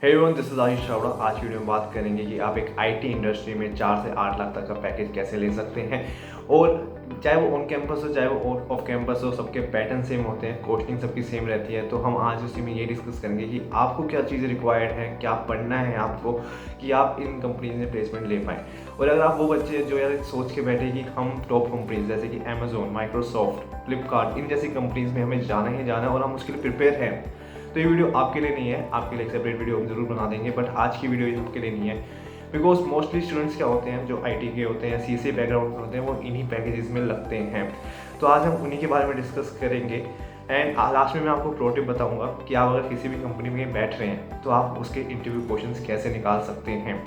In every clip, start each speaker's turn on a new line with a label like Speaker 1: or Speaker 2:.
Speaker 1: Hey everyone, this is Ayush छावड़ा। आज की वीडियो में बात करेंगे कि आप एक आईटी इंडस्ट्री में 4 से 8 लाख तक का पैकेज कैसे ले सकते हैं। और चाहे वो ऑन कैंपस हो चाहे वो ऑफ कैंपस हो, सबके पैटर्न सेम होते हैं, कॉस्टिंग सबकी सेम रहती है। तो हम आज उसी में ये डिस्कस करेंगे कि आपको क्या चीज़ें रिक्वायर्ड हैं, क्या पढ़ना है आपको कि आप इन कंपनीज में प्लेसमेंट ले पाएँ। और अगर आप वो बच्चे जो यार सोच के बैठे कि हम टॉप कंपनीज जैसे कि अमेजोन, माइक्रोसॉफ्ट, फ्लिपकार्ट, इन जैसी कंपनीज में हमें जाना ही जाना है और हम उसके लिए प्रिपेयर हैं, तो ये वीडियो आपके लिए नहीं है। आपके लिए एक सेपरेट वीडियो हम जरूर बना देंगे, बट आज की वीडियो आपके लिए नहीं है। बिकॉज मोस्टली स्टूडेंट्स क्या होते हैं जो आईटी के होते हैं, सीएसई बैकग्राउंड के होते हैं, वो इन्हीं पैकेजेस में लगते हैं। तो आज हम उन्हीं के बारे में डिस्कस करेंगे। एंड लास्ट में मैं आपको प्रो टिप बताऊंगा कि आप अगर किसी भी कंपनी में बैठ रहे हैं तो आप उसके इंटरव्यू क्वेश्चंस कैसे निकाल सकते हैं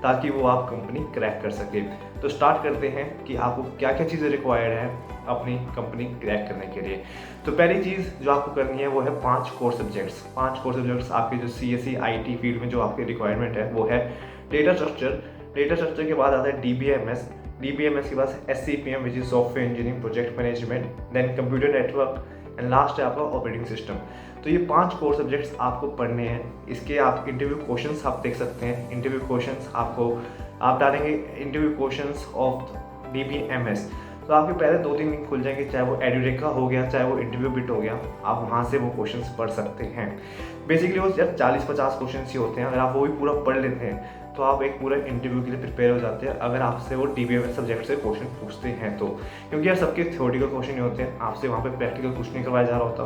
Speaker 1: ताकि वो आप कंपनी क्रैक कर सके। तो स्टार्ट करते हैं कि आपको क्या क्या चीज़ें रिक्वायर्ड है अपनी कंपनी क्रैक करने के लिए। तो पहली चीज़ जो आपको करनी है वो है 5 कोर सब्जेक्ट्स। 5 कोर सब्जेक्ट्स आपके जो सीएसई आईटी फील्ड में जो आपकी रिक्वायरमेंट है वो है डेटा स्ट्रक्चर। डेटा स्ट्रक्चर के बाद आता है डीबीएमएस के बाद SCPM which is software engineering project management, then computer network and last है आपका ऑपरेटिंग सिस्टम। तो ये 5 कोर सब्जेक्ट्स आपको पढ़ने हैं। इसके आप इंटरव्यू क्वेश्चंस आप देख सकते हैं। इंटरव्यू क्वेश्चंस आपको आप डालेंगे इंटरव्यू क्वेश्चंस ऑफ डीबीएमएस, तो आपके पहले 2-3 लिंक खुल जाएंगे, चाहे वो एडुरेका हो गया चाहे वो इंटरव्यू बिट हो गया, आप वहाँ से वो क्वेश्चंस पढ़ सकते हैं। बेसिकली वो 40-50 क्वेश्चन ही होते हैं। अगर आप वो भी पूरा पढ़ लेते हैं तो आप एक पूरा इंटरव्यू के लिए प्रिपेयर हो जाते हैं अगर आपसे वो डीबीएमएस सब्जेक्ट से क्वेश्चन पूछते हैं तो। क्योंकि यार सबके थ्योरेटिकल क्वेश्चन ही होते हैं, आपसे वहाँ पे प्रैक्टिकल कुछ नहीं करवाया जा रहा होता।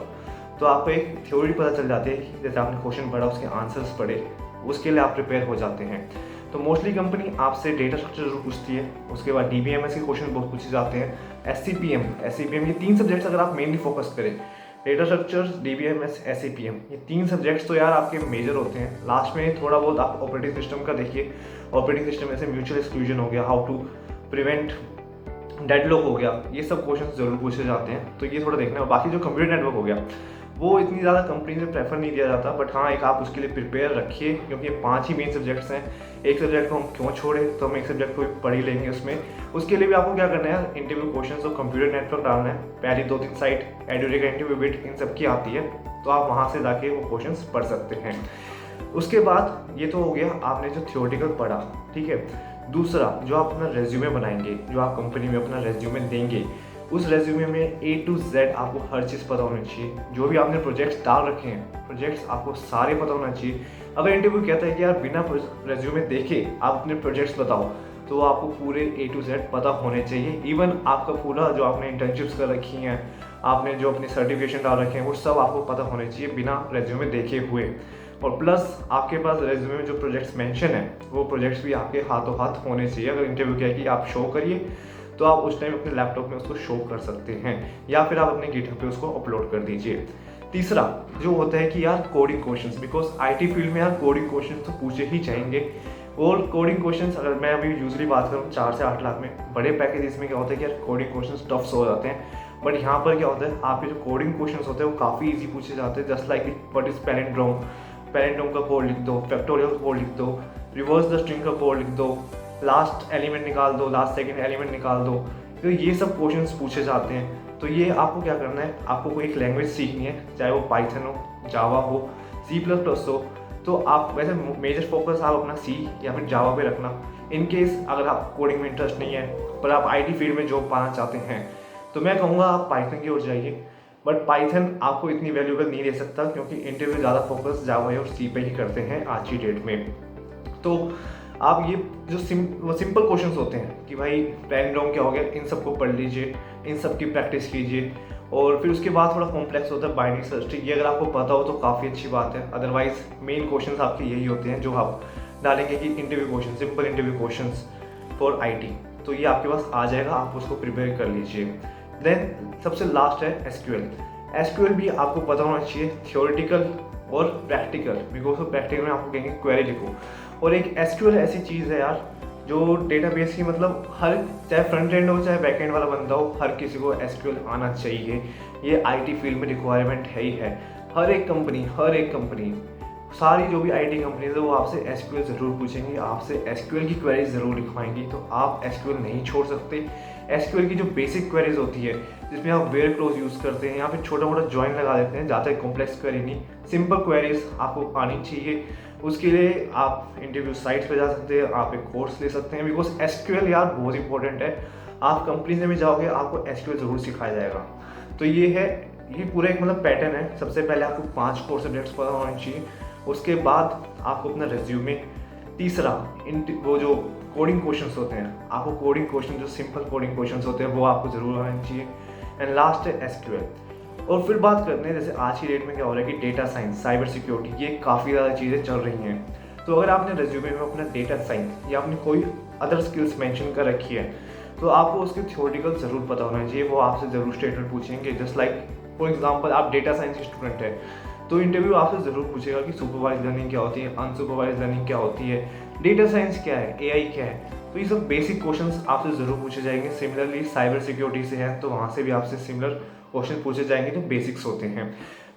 Speaker 1: तो आपको एक थ्योरी पता चल जाती है कि जैसे आपने क्वेश्चन पढ़ा उसके आंसर्स पढ़े, उसके लिए आप प्रिपेयर हो जाते हैं। तो मोस्टली कंपनी आपसे डेटा स्ट्रक्चर जरूर पूछती है, उसके बाद डीबीएमएस के क्वेश्चन बहुत पूछे जाते हैं। एससीपीएम ये 3 सब्जेक्ट्स अगर आप मेनली फोकस करें, डेटा स्ट्रक्चर्स, डीबीएमएस, एससीपीएम, ये 3 सब्जेक्ट्स तो यार आपके मेजर होते हैं। लास्ट में थोड़ा बहुत आप ऑपरेटिंग सिस्टम का देखिए। ऑपरेटिंग सिस्टम में से म्यूचुअल एक्सक्लूजन हो गया, हाउ टू प्रिवेंट डेडलॉक हो गया, ये सब क्वेश्चन जरूर पूछे जाते हैं, तो ये थोड़ा देखना है। बाकी जो कंप्यूटर नेटवर्क हो गया वो इतनी ज़्यादा कंपनी में प्रेफर नहीं दिया जाता, बट हाँ एक आप उसके लिए प्रिपेयर रखिए क्योंकि ये 5 ही मेन सब्जेक्ट्स हैं। एक सब्जेक्ट को हम क्यों छोड़ें, तो हम एक सब्जेक्ट को भी पढ़ ही लेंगे उसमें। उसके लिए भी आपको क्या करना है, इंटरव्यू क्वेश्चन तो कंप्यूटर नेटवर्क डालना है। पहली 2-3 साइट एडुरेका, इंटरव्यू बिट, इन सब की आती है, तो आप वहाँ से जाके वो क्वेश्चन पढ़ सकते हैं। उसके बाद ये तो हो गया आपने जो थियोरेटिकल पढ़ा, ठीक है। दूसरा जो आप अपना रेज्यूमे बनाएंगे, जो आप कंपनी में अपना रेज्यूमे देंगे, उस रेज्यूमे में A to Z आपको हर चीज़ पता होनी चाहिए। जो भी आपने प्रोजेक्ट्स डाल रखे हैं, प्रोजेक्ट्स आपको सारे पता होना चाहिए। अगर इंटरव्यू कहता है कि यार बिना रेज्यूमे देखे आप अपने प्रोजेक्ट्स बताओ, तो आपको पूरे A to Z पता होने चाहिए। इवन आपका पूरा जो आपने इंटर्नशिप्स कर रखी हैं, आपने जो अपनी सर्टिफिकेशन डाल रखे हैं, वो सब आपको पता होने चाहिए बिना रेज्यूमे देखे हुए। और प्लस आपके पास रेज्यूमे में जो प्रोजेक्ट्स मेंशन है वो प्रोजेक्ट्स भी आपके हाथों हाथ होने चाहिए। अगर इंटरव्यू किया कि आप शो करिए, तो आप उस टाइम अपने लैपटॉप में उसको शो कर सकते हैं या फिर आप अपने गिटहब पे उसको अपलोड कर दीजिए। तीसरा जो होता है कि यार coding questions, because IT field में यार कोडिंग क्वेश्चंस तो पूछे ही जाएंगे। और कोडिंग क्वेश्चंस अगर मैं अभी यूजुअली बात करूँ 4 से 8 लाख में, बड़े पैकेज इसमें क्या होता है कि यार कोडिंग क्वेश्चंस टफ्स हो जाते हैं। बट यहाँ पर क्या होता है, आपके जो कोडिंग क्वेश्चंस होते हैं वो काफ़ी ईजी पूछे जाते हैं। Just like what is palindrome का कोड लिख दो, फैक्टोरियल का कोड लिख दो, रिवर्स द स्ट्रिंग का कोड लिख दो, लास्ट एलिमेंट निकाल दो, लास्ट सेकंड एलिमेंट निकाल दो। तो ये सब क्वेश्चंस पूछे जाते हैं। तो ये आपको क्या करना है, आपको कोई एक लैंग्वेज सीखनी है, चाहे वो पाइथन हो, जावा हो, C++ हो। तो आप वैसे मेजर फोकस आप अपना C या फिर जावा पे रखना। इन केस अगर आप कोडिंग में इंटरेस्ट नहीं है पर आप आईटी फील्ड में जॉब पाना चाहते हैं, तो मैं कहूँगा आप पाइथन की ओर जाइए। बट पाइथन आपको इतनी वैल्यूएबल नहीं दे सकता क्योंकि इंटरव्यू ज़्यादा फोकस जावा और C पे ही करते हैं आज की डेट में। तो आप ये जो सिंपल क्वेश्चंस होते हैं कि भाई पैलेंड्रोम क्या हो गया, इन सबको पढ़ लीजिए, इन सब की प्रैक्टिस कीजिए। और फिर उसके बाद थोड़ा कॉम्प्लेक्स होता है बाइनरी सर्च ट्री, ये अगर आपको पता हो तो काफ़ी अच्छी बात है। अदरवाइज मेन क्वेश्चंस आपके यही होते हैं जो आप डालेंगे कि interview question, simple interview questions for IT, तो ये आपके पास आ जाएगा, आप उसको प्रिपेयर कर लीजिए। देन सबसे लास्ट है एसक्यूएल भी आपको पता होना चाहिए, थियोरेटिकल और प्रैक्टिकल। बिकॉज प्रैक्टिकल में आपको कहेंगे क्वेरी लिखो, और एक एसक्यूएल ऐसी चीज़ है यार जो डेटाबेस की मतलब हर, चाहे फ्रंट एंड हो चाहे बैक एंड वाला बंदा हो, हर किसी को एसक्यूएल आना चाहिए। ये आईटी फील्ड में रिक्वायरमेंट है ही है। हर एक कंपनी सारी जो भी आईटी कंपनीज है वो आपसे एसक्यूएल ज़रूर पूछेंगी, आपसे एसक्यूएल की क्वेरीज ज़रूर लिखवाएंगी। तो आप एसक्यूएल नहीं छोड़ सकते। एसक्यूएल की जो बेसिक क्वेरीज होती है जिसमें आप वेयर क्लोज यूज़ करते हैं या फिर छोटा मोटा जॉइन लगा देते हैं, ज़्यादा कॉम्प्लेक्स क्वेरी नहीं, सिंपल क्वेरीज आपको आनी चाहिए। उसके लिए आप इंटरव्यू साइट्स पे जा सकते हैं, आप एक कोर्स ले सकते हैं, बिकॉज एसक्यूएल यार बहुत इंपॉर्टेंट है। आप कंपनी में भी जाओगे आपको एसक्यूएल ज़रूर सिखाया जाएगा। तो ये पूरा एक मतलब पैटर्न है। सबसे पहले आपको 5 कोर सब्जेक्ट्स पता होने चाहिए, उसके बाद आपको अपना रेज्यूमे, तीसरा वो जो कोडिंग क्वेश्चंस होते हैं, आपको कोडिंग क्वेश्चन जो सिंपल कोडिंग क्वेश्चंस होते हैं वो आपको ज़रूर आने चाहिए, एंड लास्ट है एसक्यूएल। और फिर बात करते हैं जैसे आज की डेट में क्या हो रहा है कि डेटा साइंस, साइबर सिक्योरिटी, ये काफ़ी ज़्यादा चीज़ें चल रही हैं। तो अगर आपने रेज्यूमे में अपना डेटा साइंस या अपनी कोई अदर स्किल्स मेंशन कर रखी है तो आपको उसके थ्योरेटिकल ज़रूर पता होना चाहिए। वो आपसे ज़रूर स्टेटमेंट पूछेंगे, जस्ट लाइक फॉर एग्जांपल आप डेटा साइंस के स्टूडेंट है तो इंटरव्यू आपसे ज़रूर पूछेगा कि सुपरवाइज लर्निंग क्या होती है, अनसुपरवाइज लर्निंग क्या होती है, डेटा साइंस क्या है, एआई क्या है। तो ये सब बेसिक क्वेश्चंस आपसे ज़रूर पूछे जाएंगे। सिमिलरली साइबर सिक्योरिटी से है तो वहाँ से भी आपसे सिमिलर क्वेश्चन पूछे जाएंगे जो बेसिक्स होते हैं।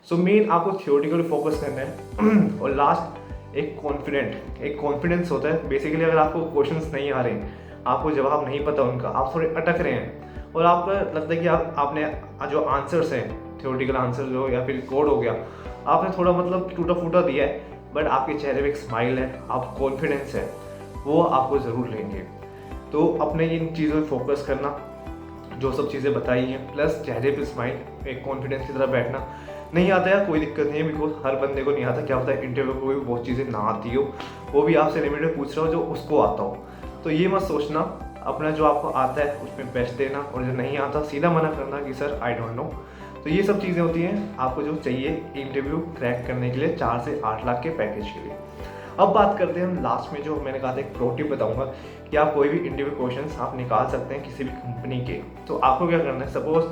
Speaker 1: सो मेन आपको थियोरेटिकल फोकस करना है। और लास्ट एक कॉन्फिडेंस होता है। बेसिकली अगर आपको क्वेश्चंस नहीं आ रहे, आपको जवाब नहीं पता उनका, आप थोड़े अटक रहे हैं और आपको लगता है कि आपने जो आंसर्स हैं, थियोरेटिकल आंसर जो या फिर कोड हो गया, आपने थोड़ा मतलब टूटा फूटा दिया है, बट आपके चेहरे पे एक स्माइल है, आप कॉन्फिडेंस है, वो आपको ज़रूर लेंगे। तो अपने इन चीज़ों पर फोकस करना, जो सब चीज़ें बताई हैं, प्लस चेहरे पे स्माइल, एक कॉन्फिडेंस की तरह बैठना। नहीं आता है कोई दिक्कत नहीं है, बिकॉज हर बंदे को नहीं आता। क्या होता है इंटरव्यू को भी बहुत चीज़ें ना आती हो, वो भी आपसे लिमिटेड पूछ रहा हो जो उसको आता हो। तो ये मत सोचना, अपना जो आपको आता है उसमें बेस्ट देना, और जो नहीं आता सीधा मना करना कि सर आई डोंट नो। तो ये सब चीज़ें होती हैं आपको जो चाहिए इंटरव्यू क्रैक करने के लिए 4 से 8 लाख के पैकेज के लिए। अब बात करते हैं हम लास्ट में, जो मैंने कहा था एक प्रो टिप बताऊंगा कि आप कोई भी इंटरव्यू क्वेश्चंस आप निकाल सकते हैं किसी भी कंपनी के। तो आपको क्या करना है, सपोज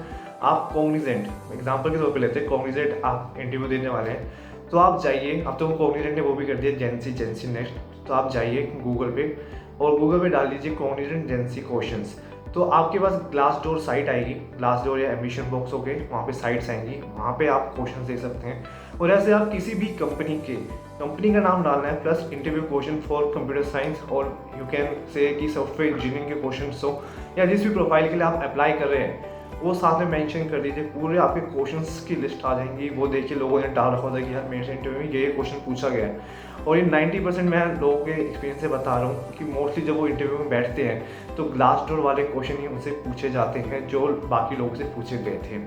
Speaker 1: आप कॉग्निजेंट एग्जांपल के तौर पे लेते हैं, कॉग्निजेंट आप इंटरव्यू देने वाले हैं, तो आप जाइए, अब तो कॉग्निजेंट ने वो भी कर दिया जेंसी नेक्स्ट, तो आप जाइए गूगल पे और गूगल पे डाल दीजिए कॉग्निजेंट जेंसी क्वेश्चंस। तो आपके पास ग्लासडोर साइट आएगी, ग्लासडोर या एडमिशन बॉक्स हो गए, वहाँ पे साइट्स आएंगी, वहाँ पे आप क्वेश्चन दे सकते हैं। और ऐसे आप किसी भी कंपनी का नाम डालना है, plus interview question for computer science, और यू कैन से कि सॉफ्टवेयर इंजीनियरिंग के क्वेश्चन हो, या जिस भी प्रोफाइल के लिए आप अप्लाई कर रहे हैं वो साथ में मेंशन कर दीजिए। पूरे आपके क्वेश्चंस की लिस्ट आ जाएंगी। वो देखिए लोगों ने डाल रखा था कि यार मेरे से इंटरव्यू में ये क्वेश्चन पूछा गया है। और ये 90% मैं लोगों के एक्सपीरियंस से बता रहा हूँ कि मोस्टली जब वो इंटरव्यू में बैठते हैं तो ग्लासडोर वाले क्वेश्चन ही उनसे पूछे जाते हैं जो बाकी लोगों से पूछे गए थे।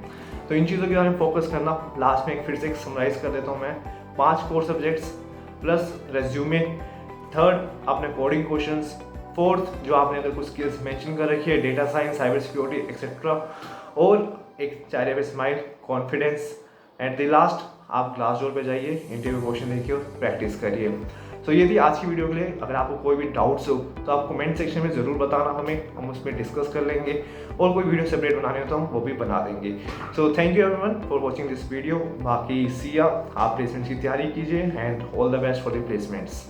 Speaker 1: तो इन चीज़ों के बारे में फोकस करना। लास्ट में फिर से एक समराइज कर देता हूँ मैं, 5 core subjects plus resume, third अपने कोडिंग क्वेश्चंस, फोर्थ जो आपने अगर कुछ स्किल्स मेंशन कर रखी है, data science, cyber security etcetera, और एक चेहरे पे smile, confidence, and the last आप ग्लासडोर पे जाइए, इंटरव्यू क्वेश्चन देखिए और प्रैक्टिस करिए। तो ये थी आज की वीडियो के लिए। अगर आपको कोई भी डाउट्स हो तो आप कमेंट सेक्शन में ज़रूर बताना हमें, हम उसमें डिस्कस कर लेंगे, और कोई वीडियो सेपरेट बनाने हो तो हम वो भी बना देंगे। So thank you everyone for watching this video. बाकी सिया आप प्लेसमेंट्स की तैयारी कीजिए, and all the best for the placements.